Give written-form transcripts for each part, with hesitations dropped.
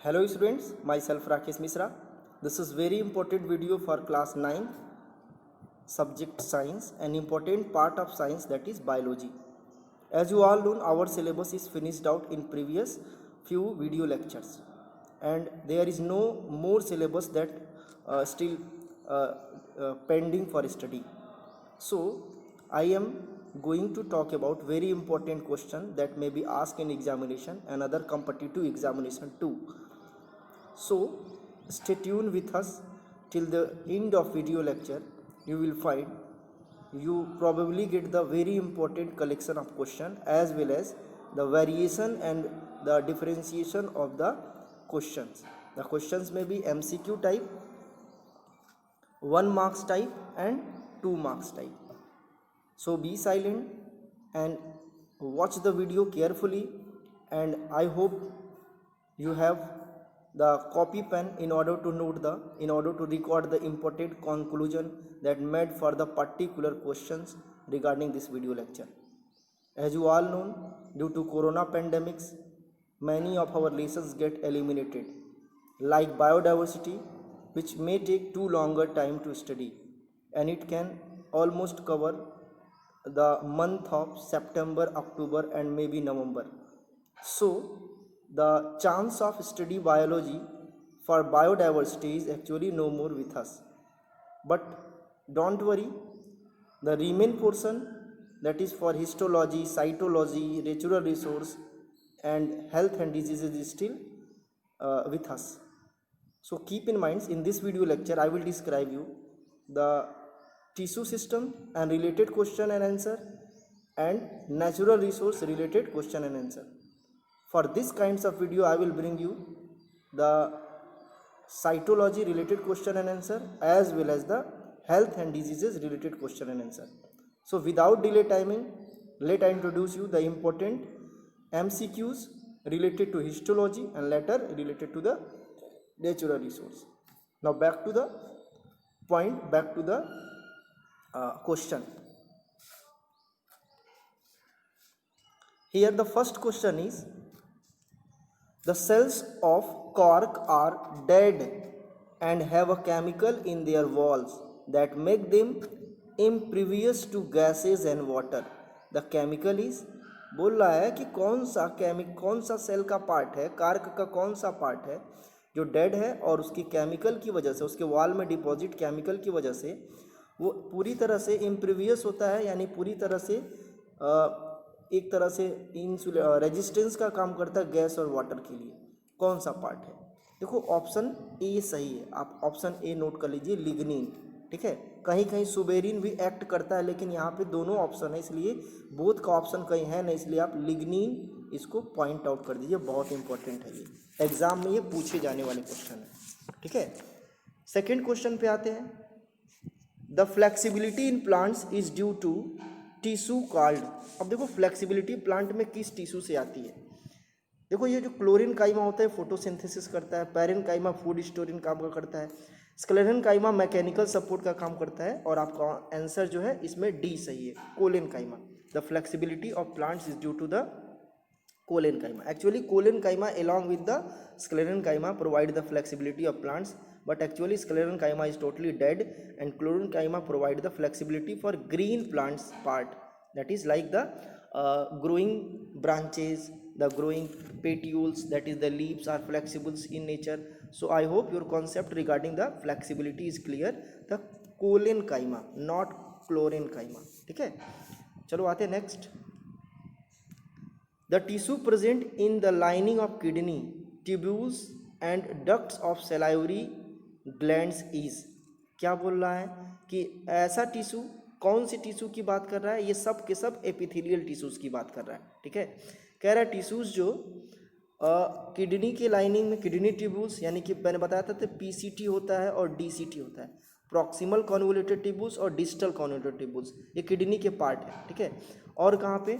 Hello students, myself Rakesh Misra. This is very important video for class 9 subject science, an important part of science, that is biology. As you all know, our syllabus is finished out in previous few video lectures and there is no more syllabus that still pending for study. So I am going to talk about very important question that may be asked in examination and other competitive examination too. So stay tuned with us till the end of video lecture. You will find you probably get the very important collection of question as well as the variation and the differentiation of the questions. The questions may be MCQ type, 1 marks type and 2 marks type. So be silent and watch the video carefully, and I hope you have the copy pen in order to record the important conclusion that made for the particular questions regarding this video lecture. As you all know, due to corona pandemics, many of our lessons get eliminated, like biodiversity, which may take too longer time to study, and it can almost cover the month of September, October and maybe November. So the chance of study biology for biodiversity is actually no more with us. But don't worry, the remaining portion, that is for histology, cytology, natural resource and health and diseases, is still with us. So keep in mind, in this video lecture I will describe you the tissue system and related question and answer and natural resource related question and answer. For this kinds of video I will bring you the cytology related question and answer as well as the health and diseases related question and answer. So without delay timing, let I introduce you the important MCQs related to histology and later related to the natural resource. Now back to the point, back to the question. Here the first question is, the cells of cork are dead and have a chemical in their walls that make them impervious to gases and water. The chemical is, बोल रहा है कि कौन सा cell का part है, cork का कौन सा पार्ट है जो डेड है और उसकी केमिकल की वजह से, उसके वॉल में डिपॉजिट केमिकल की वजह से वो पूरी तरह से इम्प्रीवियस होता है, यानी पूरी तरह से एक तरह से रेजिस्टेंस का काम करता है गैस और वाटर के लिए. कौन सा पार्ट है? देखो ऑप्शन ए सही है, आप ऑप्शन ए नोट कर लीजिए, लिग्निन. ठीक है, कहीं कहीं सुबेरिन भी एक्ट करता है लेकिन यहाँ पे दोनों ऑप्शन है, इसलिए बोथ का ऑप्शन कहीं है नहीं, इसलिए आप लिग्निन इसको पॉइंट आउट कर दीजिए. बहुत इंपॉर्टेंट है, ये एग्जाम में ये पूछे जाने वाले क्वेश्चन है. ठीक है, सेकेंड क्वेश्चन पे आते हैं. The flexibility in plants is due to tissue called. अब देखो फ्लेक्सिबिलिटी प्लांट में किस टिश्यू से आती है. देखो ये जो क्लोरीन काइमा होता है फोटोसिंथेसिस करता है, पैरेन काइमा फूड स्टोरिंग काम करता है, स्क्लेरन काइमा मैकेनिकल सपोर्ट का काम करता है, और आपका आंसर जो है इसमें डी सही है, collenchyma. The flexibility of plants is due to the collenchyma. Actually कोलेन काइमा along with the sclerenchyma काइमा provide the flexibility of plants, but actually sclerenchyma काइमा is totally dead and chlorine काइमा provide the flexibility for green plants part, that is like the growing branches, the growing petioles, that is the leaves are flexible in nature. So I hope your concept regarding the flexibility is clear. The कोलेन काइमा, not chlorine काइमा. ठीक है, चलो आते हैं next. The tissue present in the lining of kidney, tubules and ducts of salivary glands is. क्या बोल रहा है कि ऐसा टिश्यू, कौन सी टिश्यू की बात कर रहा है? ये सब के सब एपिथेलियल टिश्यूज़ की बात कर रहा है. ठीक है, कह रहा है टिश्यूज़ जो किडनी के लाइनिंग में, किडनी ट्यूब्यूल्स, यानी कि मैंने बताया था तो पीसीटी होता है और डीसीटी होता है, प्रॉक्सिमल कॉन्वोल्यूटेड ट्यूब्यूल्स और डिस्टल कॉन्वोल्यूटेड ट्यूब्यूल्स, ये किडनी के पार्ट है. ठीक है, और कहाँ पे?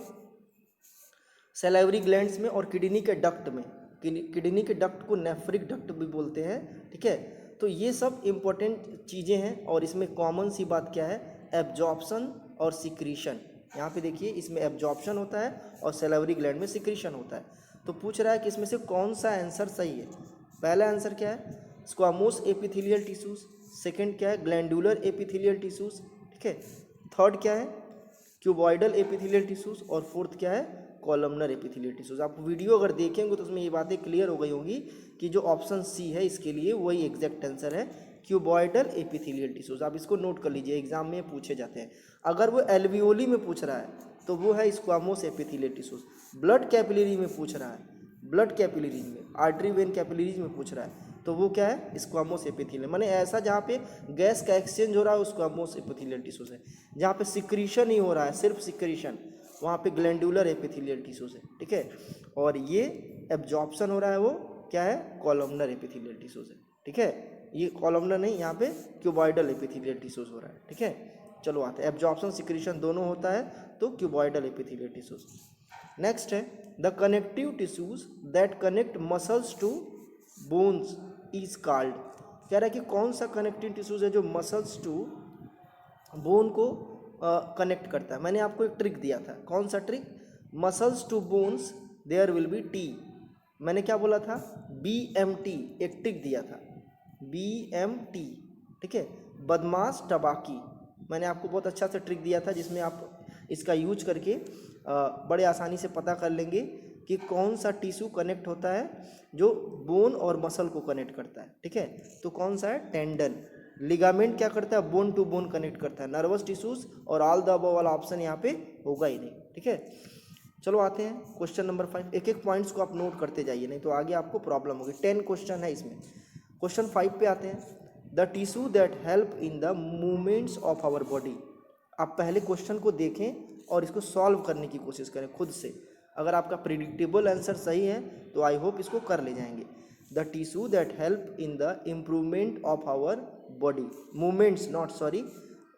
सैलाइवरी ग्लैंड्स में और किडनी के डक्ट में. किडनी के डक्ट को नेफ्रिक डक्ट भी बोलते हैं. ठीक है, तो ये सब इम्पोर्टेंट चीज़ें हैं और इसमें कॉमन सी बात क्या है? एब्जॉर्प्शन और सिक्रीशन. यहाँ पे देखिए, इसमें एब्जॉर्प्शन होता है और सैलाइवरी ग्लैंड में सिक्रीशन होता है. तो पूछ रहा है कि इसमें से कौन सा आंसर सही है. पहला आंसर क्या है, स्क्वामोस एपिथेलियल टिश्यूज, सेकंड क्या है, ग्लैंडुलर एपिथेलियल टिश्यूज, ठीक है, थर्ड क्या है, क्यूबॉइडल एपिथेलियल टिश्यूज, और फोर्थ क्या है, कॉलमनर एपिथेलियल टिश्यूज। आप वीडियो अगर देखेंगे तो उसमें ये बातें क्लियर हो गई होंगी कि जो ऑप्शन सी है इसके लिए वही एग्जैक्ट आंसर है, क्यूबॉइडल एपिथेलियल टिश्यूज। आप इसको नोट कर लीजिए, एग्जाम में पूछे जाते हैं। अगर वो एल्वियोली में पूछ रहा है तो वो है स्क्वामोस एपिथेलियल टिश्यूज। ब्लड कैपिलरी में पूछ रहा है, ब्लड कैपिलरी में, आर्टरी वेन कैपिलरीज में पूछ रहा है तो वो क्या है, स्क्वामोस एपिथेलियल। माने ऐसा जहाँ पे गैस का एक्सचेंज हो रहा है वो स्क्वामोस एपिथेलियल टिश्यूज है। जहाँ पे सिक्रीशन ही हो रहा है, सिर्फ सिक्रीशन, वहाँ पे ग्लैंडुलर एपिथेलियल टिश्यूज है, ठीक है। और ये एब्जॉर्प्शन हो रहा है वो क्या है, कॉलमनर एपिथेलियल टिश्यूज है, ठीक है। ये कॉलमनर नहीं, यहाँ पे क्यूबॉइडल एपिथेलियल टिश्यूज हो रहा है, ठीक है। चलो आते हैं, एब्जॉर्प्शन सिक्रीशन दोनों होता है तो क्यूबॉइडल एपिथेलियल टिश्यूज। नेक्स्ट है the connective tissues that connect muscles to bones is called. कह रहा है कि कौन सा कनेक्टिव टिश्यूज है जो मसल्स टू बोन को कनेक्ट करता है। मैंने आपको एक ट्रिक दिया था, कौन सा trick, muscles to bones there will be T. मैंने क्या बोला था, BMT, एक ट्रिक दिया था, BMT, ठीक है, बदमाश टबाकी। मैंने आपको बहुत अच्छा सा ट्रिक दिया था जिसमें आप इसका यूज करके बड़े आसानी से पता कर लेंगे कि कौन सा टिश्यू कनेक्ट होता है जो बोन और मसल को कनेक्ट करता है, ठीक है। तो कौन सा है, टेंडन। लिगामेंट क्या करता है, बोन टू बोन कनेक्ट करता है। नर्वस टिश्यूज और ऑल द अबव वाला ऑप्शन यहाँ पे होगा ही नहीं, ठीक है। चलो आते हैं क्वेश्चन नंबर 5। एक एक पॉइंट्स को आप नोट करते जाइए, नहीं तो आगे आपको प्रॉब्लम होगी। 10 क्वेश्चन है इसमें। क्वेश्चन 5 पे आते हैं, the tissue that help in the movements of our body. आप पहले क्वेश्चन को देखें और इसको सॉल्व करने की कोशिश करें खुद से। अगर आपका प्रिडिक्टेबल आंसर सही है तो आई होप इसको कर ले जाएंगे। The tissue that help in the improvement of our body, movements not sorry,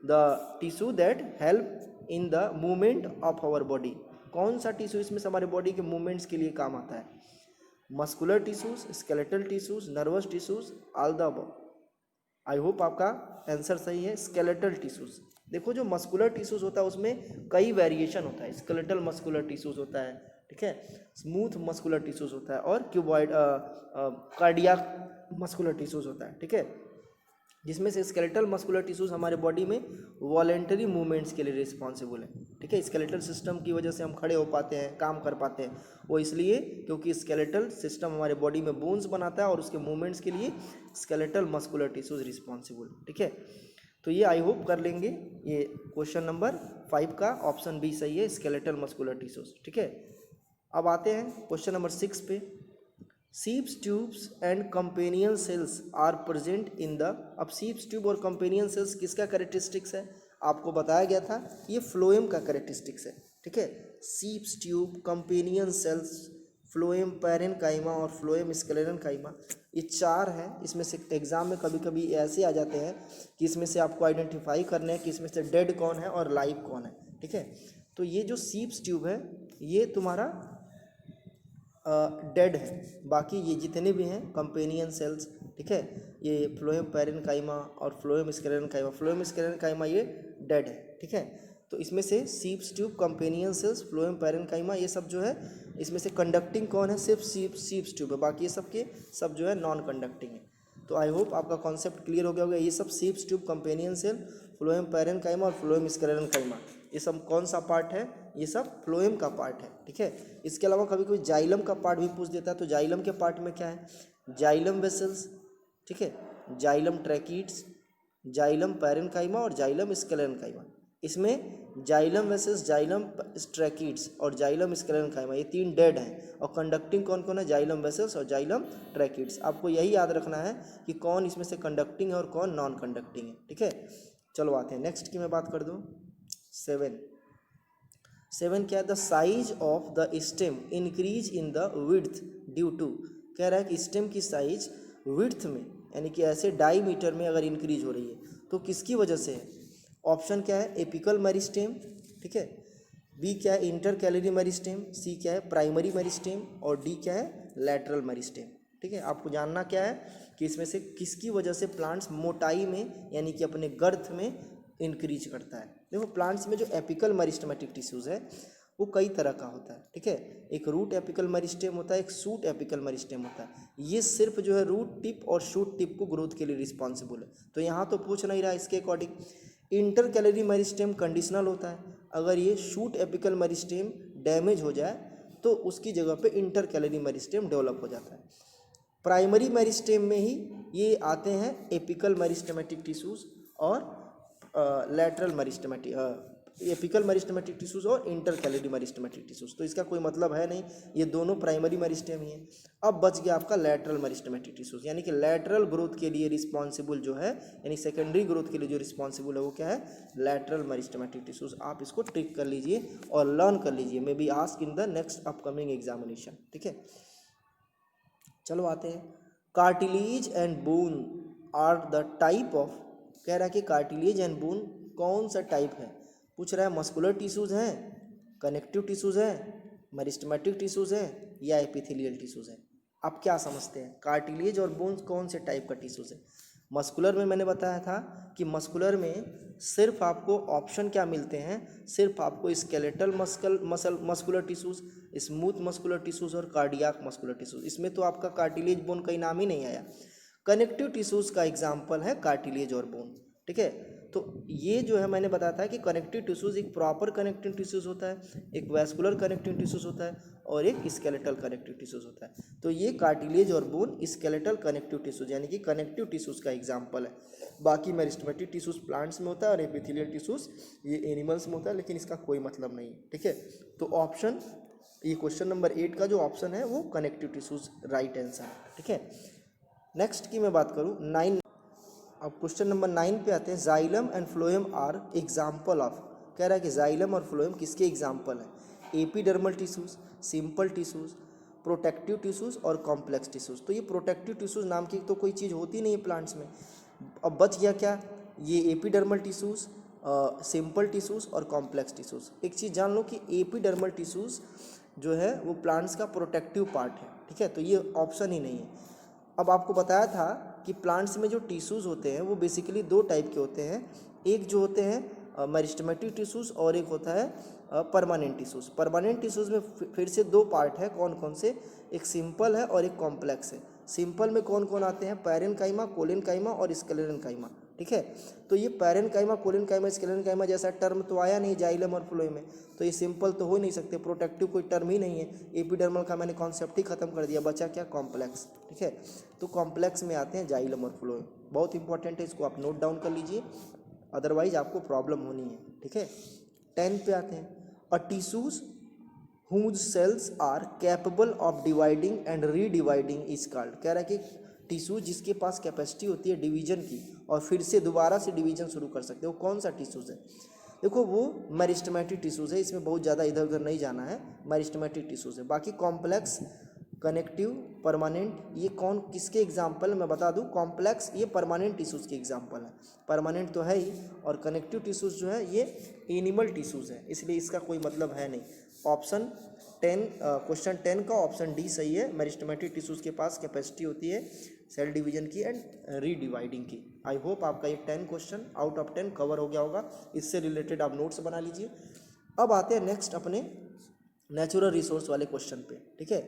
the tissue that help in the movement of our body. कौन सा टिश्यू इसमें से हमारे बॉडी के मूवमेंट्स के लिए काम आता है, muscular tissues, skeletal tissues, nervous tissues, all the above. I hope आपका आंसर सही है, स्केलेटल टिश्यूज। देखो जो मस्कुलर टिश्यूज होता है उसमें कई वेरिएशन होता है, स्केलेटल मस्कुलर टिश्यूज होता है, ठीक है, स्मूथ मस्कुलर टिश्यूज होता है, और क्यूबॉइड कार्डियक मस्कुलर टिश्यूज होता है, ठीक है। जिसमें से स्केलेटल मस्कुलर टिश्यूज हमारे बॉडी में वॉलेंटरी मूवमेंट्स के लिए रिस्पॉन्सिबल है, ठीक है। स्केलेटल सिस्टम की वजह से हम खड़े हो पाते हैं, काम कर पाते हैं, वो इसलिए क्योंकि स्केलेटल सिस्टम हमारे बॉडी में बोन्स बनाता है और उसके मूवमेंट्स के लिए स्केलेटल मस्कुलर टिश्यूज रिस्पॉन्सिबल, ठीक है। तो ये आई होप कर लेंगे। ये क्वेश्चन नंबर 5 का ऑप्शन बी सही है, स्केलेटल मस्कुलर टिश्यूज, ठीक है। अब आते हैं क्वेश्चन नंबर 6 पे। सीप्स tubes and companion cells are present in the. अब सीप्स ट्यूब और कंपेनियन सेल्स किसका कैरेक्टरिस्टिक्स है, आपको बताया गया था, ये फ्लोएम का कैरेक्टरिस्टिक्स है, ठीक है। सीप्स tube, companion cells, phloem parenchyma और फ्लोएम स्क्लेरेनकाइमा, ये 4 हैं। इसमें से एग्जाम में कभी कभी ऐसे आ जाते हैं कि इसमें से आपको आइडेंटिफाई करना है कि इसमें से डेड कौन है और लाइव कौन है, ठीक है। तो ये जो सीप्स ट्यूब है ये तुम्हारा डेड है, बाकी ये जितने भी हैं कंपेनियन सेल्स, ठीक है, ये फ्लोएम पैरेनकाइमा और फ्लोएम स्क्लेरेनकाइमा, फ्लोएम स्क्लेरेनकाइमा ये डेड है, ठीक है। तो इसमें से सीप्स tube, companion cells, phloem parenchyma, ये सब जो है इसमें से कंडक्टिंग कौन है, सिर्फ सीप्स ट्यूब है, बाकी ये सब के सब जो है नॉन कंडक्टिंग है। तो आई होप आपका कॉन्सेप्ट क्लियर हो गया होगा। ये सब सीप्स tube, companion cell, phloem parenchyma और फ्लोएम स्क्लेरेनकाइमा, ये सब कौन सा पार्ट है, ये सब फ्लोएम का पार्ट है, ठीक है। इसके अलावा कभी कोई जाइलम का पार्ट भी पूछ देता है, तो जाइलम के पार्ट में क्या है, जाइलम वेसल्स, ठीक है, जाइलम ट्रैकीड्स, जाइलम पैरेनकाइमा और जाइलम स्क्लेरेनकाइमा। इसमें जाइलम वेसल्स, जाइलम ट्रैकीड्स और जाइलम स्क्लेरेनकाइमा ये 3 डेड हैं, और कंडक्टिंग कौन कौन है, जाइलम वेसल्स और जाइलम ट्रैकीड्स। आपको यही याद रखना है कि कौन इसमें से कंडक्टिंग है और कौन नॉन कंडक्टिंग है, ठीक है। चलो आते हैं नेक्स्ट की मैं बात कर दूँ। 7 क्या है, the size of the stem increase in the width due to. कह रहा है कि स्टेम की साइज विड्थ में यानी कि ऐसे डाईमीटर में अगर इंक्रीज हो रही है तो किसकी वजह से है। ऑप्शन क्या है, एपिकल मेरिस्टेम, ठीक है, बी क्या है, इंटर कैलरी मेरिस्टेम, सी क्या है, प्राइमरी मेरिस्टेम, और डी क्या है, लैटरल मेरिस्टेम, ठीक है। आपको जानना क्या है कि इसमें से किसकी वजह से प्लांट्स मोटाई में यानी कि अपने गर्थ में इंक्रीज करता है। देखो प्लांट्स में जो एपिकल मेरिस्टेमेटिक टिश्यूज़ है वो कई तरह का होता है, ठीक है। एक रूट एपिकल मेरिस्टेम होता है, एक शूट एपिकल मेरिस्टेम होता है। ये सिर्फ जो है रूट टिप और शूट टिप को ग्रोथ के लिए रिस्पॉन्सिबल है। तो यहाँ तो पूछ नहीं रहा इसके according. Inter calorie meristem conditional होता है। अगर ये शूट एपिकल मेरिस्टेम डैमेज हो जाए तो उसकी जगह पे इंटर कैलरी मेरिस्टेम डेवलप हो जाता है। प्राइमरी मेरिस्टेम में ही ये आते हैं एपिकल मेरिस्टेमेटिक टिश्यूज और lateral meristematic apical meristematic tissues और इंटर कैलरी मेरिस्टेमेटिक टिश्यूज। तो इसका कोई मतलब है नहीं, ये दोनों प्राइमरी मेरिस्टेम ही है। अब बच गया आपका लैटरल मेरिस्टेमेटिक टिश्यूज, यानी कि लैटरल ग्रोथ के लिए रिस्पॉन्सिबल जो है, यानी सेकेंडरी ग्रोथ के लिए जो रिस्पॉन्सिबल है वो क्या है, लैटरल मेरिस्टेमेटिक टिश्यूज। आप इसको ट्रिक कर लीजिए और लर्न कर लीजिए, may be ask in the next upcoming examination, ठीक है। चलो आते हैं, cartilage and bone are the type of, कह रहा है कि कार्टिलेज एंड बोन कौन सा टाइप है, पूछ रहा है मस्कुलर टिश्यूज हैं, कनेक्टिव टिश्यूज हैं, मेरिस्टेमेटिक टिश्यूज हैं या एपिथेलियल टिश्यूज हैं। आप क्या समझते हैं कार्टिलेज और बोन्स कौन से टाइप का टिश्यूज है। मस्कुलर में मैंने बताया था कि मस्कुलर में सिर्फ आपको ऑप्शन क्या मिलते हैं, सिर्फ आपको skeletal muscular tissues, smooth muscular tissues और कार्डियाक मस्कुलर टिश्यूज। इसमें तो आपका कार्टिलेज बोन का नाम ही नहीं आया। कनेक्टिव टिश्यूज का एग्जाम्पल है कार्टिलेज और बोन, ठीक है। तो ये जो है मैंने बताया था कि कनेक्टिव टिश्यूज एक प्रॉपर कनेक्टिव टिश्यूज होता है, एक वैस्कुलर कनेक्टिव टिश्यूज होता है और एक स्केलेटल कनेक्टिव टिश्यूज होता है। तो ये कार्टिलेज और बोन स्केलेटल कनेक्टिव टिश्यूज यानी कि कनेक्टिव टिश्यूज का एग्जाम्पल है। बाकी मेरिस्टेमेटिक टिश्यूज प्लांट्स में होता है और एपिथेलियल टिश्यूज ये एनिमल्स में होता है, लेकिन इसका कोई मतलब नहीं है, ठीक है। तो ऑप्शन, ये क्वेश्चन नंबर 8 का जो ऑप्शन है वो कनेक्टिव टिश्यूज राइट आंसर है, ठीक है। नेक्स्ट की मैं बात करूँ 9, अब क्वेश्चन नंबर 9 पे आते हैं। Xylem and phloem are example of, कह रहा है कि जाइलम और फ्लोएम किसके एग्जाम्पल है, epidermal tissues, simple tissues, protective tissues और कॉम्प्लेक्स टिश्यूज। तो ये प्रोटेक्टिव टिश्यूज नाम की तो कोई चीज़ होती नहीं है प्लांट्स में। अब बच गया क्या, ये एपिडर्मल टिश्यूज, सिंपल टिश्यूज और कॉम्प्लेक्स टिश्यूज। एक चीज़ जान लो कि एपिडर्मल टिश्यूज जो है वो प्लांट्स का प्रोटेक्टिव पार्ट है, ठीक है। तो ये ऑप्शन ही नहीं है। अब आपको बताया था कि प्लांट्स में जो टिश्यूज़ होते हैं वो बेसिकली दो टाइप के होते हैं, एक जो होते हैं मेरिस्टेमेटिक टिश्यूज़ और एक होता है परमानेंट टिश्यूज़। परमानेंट टिश्यूज़ में फिर से दो पार्ट है, कौन कौन से, एक सिंपल है और एक कॉम्प्लेक्स है। सिंपल में कौन कौन आते हैं, पैरेन्काइमा, कोलेनकाइमा और स्क्लेरेन्काइमा, ठीक है। तो ये पैरेन्काइमा, कोलेनकाइमा, स्क्लेरेन्काइमा जैसा टर्म तो आया नहीं जाइलम और फ्लोएम में, तो ये सिंपल तो हो ही नहीं सकते, प्रोटेक्टिव कोई टर्म ही नहीं है। एपिडर्मल का मैंने कॉन्सेप्ट ही खत्म कर दिया, बचा क्या, कॉम्प्लेक्स, ठीक है। तो कॉम्प्लेक्स में आते हैं जाइलम और फ्लोएम, बहुत इंपॉर्टेंट है, इसको आप नोट डाउन कर लीजिए, अदरवाइज आपको प्रॉब्लम होनी है, ठीक है। 10 पे आते हैं, अ tissues whose cells are capable of dividing and redividing is called, कह रहा है कि टिश्यू जिसके पास कैपेसिटी होती है डिवीजन की और फिर से दोबारा से डिवीजन शुरू कर सकते हो, कौन सा टिश्यूज है, देखो वो मेरिस्टेमेटिक टिश्यूज है। इसमें बहुत ज़्यादा इधर उधर नहीं जाना है, मेरिस्टेमेटिक टिश्यूज है। बाकी कॉम्प्लेक्स, कनेक्टिव, परमानेंट, ये कौन किसके एग्जाम्पल मैं बता दूं, कॉम्प्लेक्स ये परमानेंट टिश्यूज के एग्जाम्पल है, परमानेंट तो है ही, और कनेक्टिव टिश्यूज जो है ये एनिमल टिश्यूज है, इसलिए इसका कोई मतलब है नहीं। ऑप्शन 10, क्वेश्चन 10 का ऑप्शन डी सही है। मेरिस्टेमेटिक टिश्यूज के पास कैपेसिटी होती है सेल डिवीजन की एंड रीडिवाइडिंग की। आई होप आपका ये 10 क्वेश्चन आउट ऑफ 10 कवर हो गया होगा, इससे रिलेटेड आप नोट्स बना लीजिए। अब आते हैं नेक्स्ट अपने नेचुरल रिसोर्स वाले क्वेश्चन पे, ठीक है।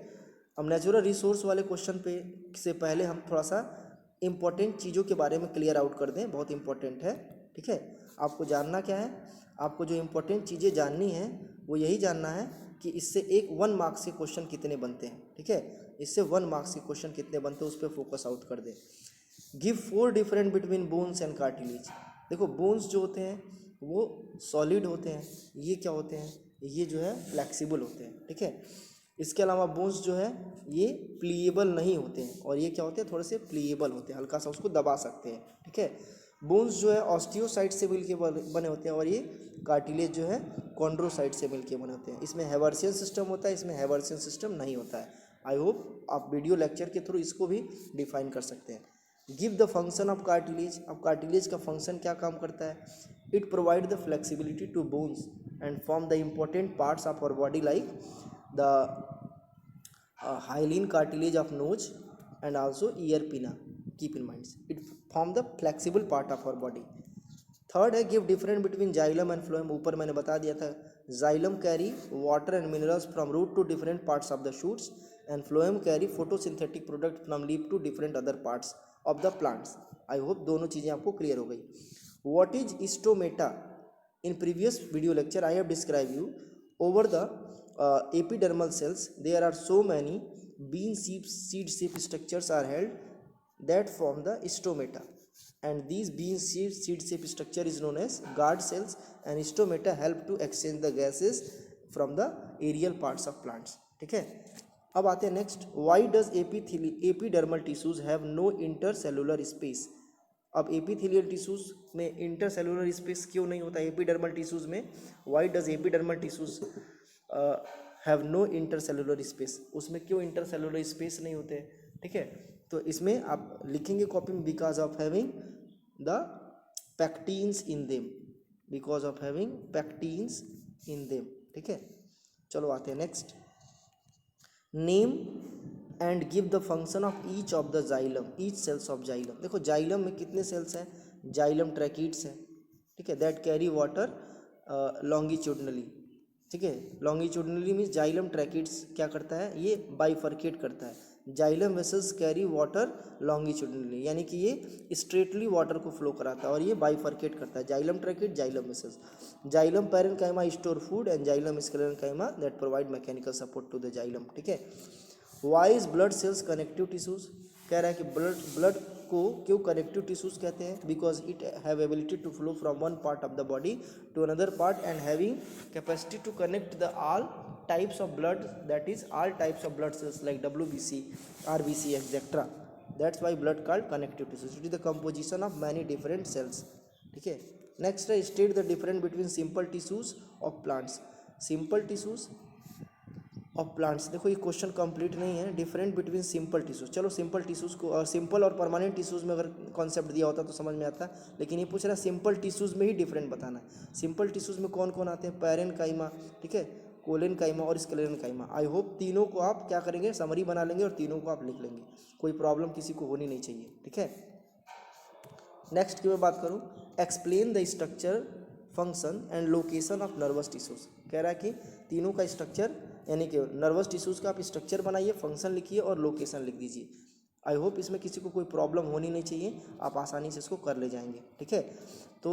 अब नेचुरल रिसोर्स वाले क्वेश्चन पे से पहले हम थोड़ा सा इंपॉर्टेंट चीज़ों के बारे में क्लियर आउट कर दें, बहुत इंपॉर्टेंट है, ठीक है। आपको जानना क्या है, आपको जो इंपॉर्टेंट चीज़ें जाननी है वो यही जानना है कि इससे 1 मार्क्स के क्वेश्चन कितने बनते हैं, ठीक है। इससे 1 मार्क्स के क्वेश्चन कितने बनते हैं उस पर फोकस आउट कर दें। Give 4 different between bones and cartilage. देखो बोन्स जो होते हैं वो सॉलिड होते हैं, ये क्या होते हैं, ये जो है फ्लेक्सिबल होते हैं, ठीक है। इसके अलावा बोन्स जो है ये प्लीएबल नहीं होते हैं, और ये क्या होते हैं, थोड़े से प्लीएबल होते हैं, हल्का सा उसको दबा सकते हैं, ठीक है। बोन्स जो है ऑस्टियोसाइट से मिलके बने होते हैं और ये कार्टिलेज जो है कॉन्ड्रोसाइट से मिलके बने होते हैं। इसमें हैवर्सियन सिस्टम होता है, इसमें हैवर्सियन सिस्टम नहीं होता है। आई होप आप वीडियो लेक्चर के थ्रू इसको भी डिफाइन कर सकते हैं। Give the function of cartilage. अब कार्टिलेज का फंक्शन क्या काम करता है, it provide the flexibility to bones and form the important parts of our body like the hyaline cartilage of nose and also ear pinna. Keep in mind it form the flexible part of our body. Third है give difference between xylem and phloem. ऊपर मैंने बता दिया था Xylem carry water and minerals from root to different parts of the shoots, and phloem carry photosynthetic product from leaf to different other parts of the plants. I hope दोनों चीज़ें आपको clear हो गई. What is stomata? In previous video lecture I have described you over the epidermal cells. There are so many bean seed shape structures are held that form the stomata, and these bean seed shape structure is known as guard cells, and stomata help to exchange the gases from the aerial parts of plants. ठीक है, अब आते हैं next. Why does epidermal tissues have no intercellular space. अब epithelial tissues में intercellular space क्यों नहीं होता एपिडर्मल टिश्यूज में? Why does epidermal tissues have no intercellular space, उसमें क्यों इंटरसेलुलर स्पेस नहीं होते? ठीक है, तो इसमें आप लिखेंगे कॉपी में because of having the pectins in them, because of having pectins in them. ठीक है, चलो आते हैं next. Name and give the function of the xylem, each cells of xylem. देखो जाइलम में कितने सेल्स हैं? जाइलम ट्रैकिड्स है. ठीक है, दैट कैरी वाटर लॉन्गिट्यूडनली. ठीक है, लॉन्गिट्यूडनली मीन्स जाइलम ट्रैकिड्स क्या करता है? ये बाइफर्केट करता है. Xylem vessels carry water longitudinally, यानी कि ये स्ट्रेटली वाटर को फ्लो कराता है, और ये बाइफर्केट करता है. Xylem tracheid, xylem vessels. Xylem parenchyma store food, and xylem sclerenchyma that provide mechanical support to the xylem. ठीक है. Why is blood cells connective tissues? कह रहा है कि ब्लड को क्यों कनेक्टिव टिश्यूज कहते हैं? Because it have ability to flow from one part of the body to another part and having capacity to connect the all types of blood, that is all types of blood cells like WBC, RBC, etc. That's why blood called connective tissues. It is the composition of many different cells. ठीक है, next है state the difference between simple tissues of plants. Simple tissues of plants, देखो ये question complete नहीं है. Different between simple tissues, चलो simple tissues को, और सिंपल और परमानेंट टिश्यूज में अगर कॉन्सेप्ट दिया होता तो समझ में आता, लेकिन ये पूछ रहा है सिंपल टिश्यूज में ही डिफरेंट बताना है. सिंपल टिश्यूज में कौन कौन आते हैं? पैरेन्काइमा, ठीक है, कोलेनकाइमा और स्क्लेरेन्काइमा. आई होप तीनों को आप क्या करेंगे? समरी बना लेंगे और तीनों को आप लिख लेंगे. कोई प्रॉब्लम किसी को होनी नहीं चाहिए. ठीक है, नेक्स्ट की मैं बात करूँ, explain the structure, function and location of nervous tissues. कह रहा है कि तीनों का स्ट्रक्चर, यानी कि नर्वस टिश्यूज का आप स्ट्रक्चर बनाइए, फंक्शन लिखिए और लोकेशन लिख दीजिए. आई होप इसमें किसी को कोई प्रॉब्लम होनी नहीं चाहिए, आप आसानी से इसको कर ले जाएंगे. ठीक है, तो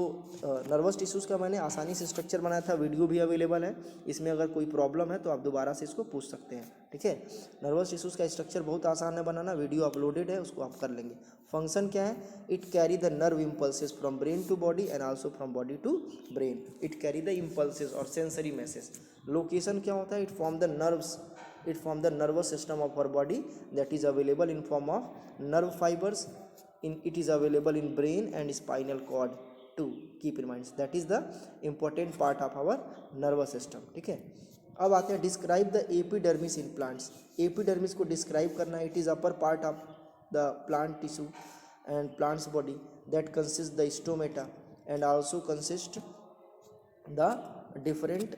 नर्वस टिश्यूज़ का मैंने आसानी से स्ट्रक्चर बनाया था, वीडियो भी अवेलेबल है. इसमें अगर कोई प्रॉब्लम है तो आप दोबारा से इसको पूछ सकते हैं. ठीक है, नर्वस टिश्यूज़ का स्ट्रक्चर बहुत आसान है बनाना, वीडियो अपलोडेड है, उसको आप कर लेंगे. फंक्शन क्या है? It carry the nerve impulses from brain to body and also from body to brain. It carry the impulses और सेंसरी मैसेज. लोकेशन क्या होता है? It form the nerves, it form the nervous system of our body that is available in form of nerve fibers. It is available in brain and spinal cord too. Keep in mind that is the important part of our nervous system. ठीक है, अब आते हैं describe the epidermis in plants. Epidermis को describe करना. It is upper part of the plant tissue and plants body that consist the stomata and also consist the different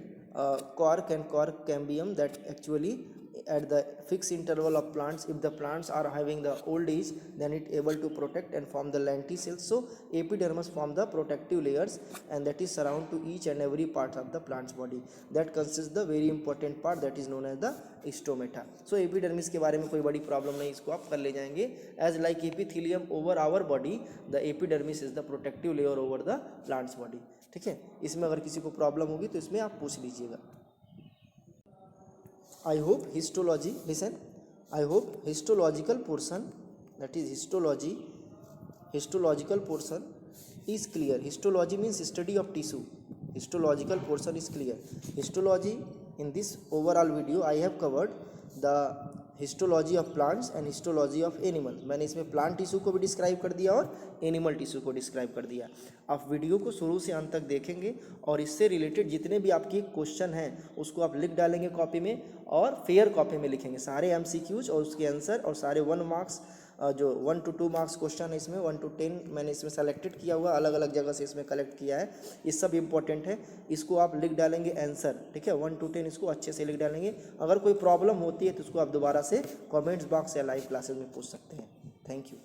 cork and cork cambium that actually at the fixed interval of plants, if the plants are having the old age, then it able to protect and form the lenticels. So epidermis form the protective layers and that is surround to each and every part of the plant's body that consists the very important part that is known as the stomata. So epidermis के बारे में कोई बड़ी problem नहीं, इसको आप कर ले जाएंगे. as like epithelium over our body, the epidermis is the protective layer over the plant's body. ठीक है, इसमें अगर किसी को प्रॉब्लम होगी तो इसमें आप पूछ लीजिएगा. I hope histology, listen, I hope histological portion, that is histological portion is clear. Histology means study of tissue. Histological portion is clear. Histology, in this overall video I have covered the histology of plants and histology of animal. मैंने इसमें plant tissue को भी describe कर दिया और animal tissue को describe कर दिया. आप वीडियो को शुरू से अंत तक देखेंगे और इससे रिलेटेड जितने भी आपके क्वेश्चन हैं उसको आप लिख डालेंगे कॉपी में और फेयर कॉपी में लिखेंगे सारे MCQs और उसके आंसर और सारे 1 मार्क्स जो 1 to 2 मार्क्स क्वेश्चन है इसमें 1 to 10 मैंने इसमें सेलेक्टेड किया हुआ, अलग अलग जगह से इसमें कलेक्ट किया है. ये सब इंपॉर्टेंट है, इसको आप लिख डालेंगे आंसर. ठीक है, 1 to 10 इसको अच्छे से लिख डालेंगे. अगर कोई प्रॉब्लम होती है तो उसको आप दोबारा से कमेंट्स बॉक्स या लाइव क्लासेस में पूछ सकते हैं. Thank you.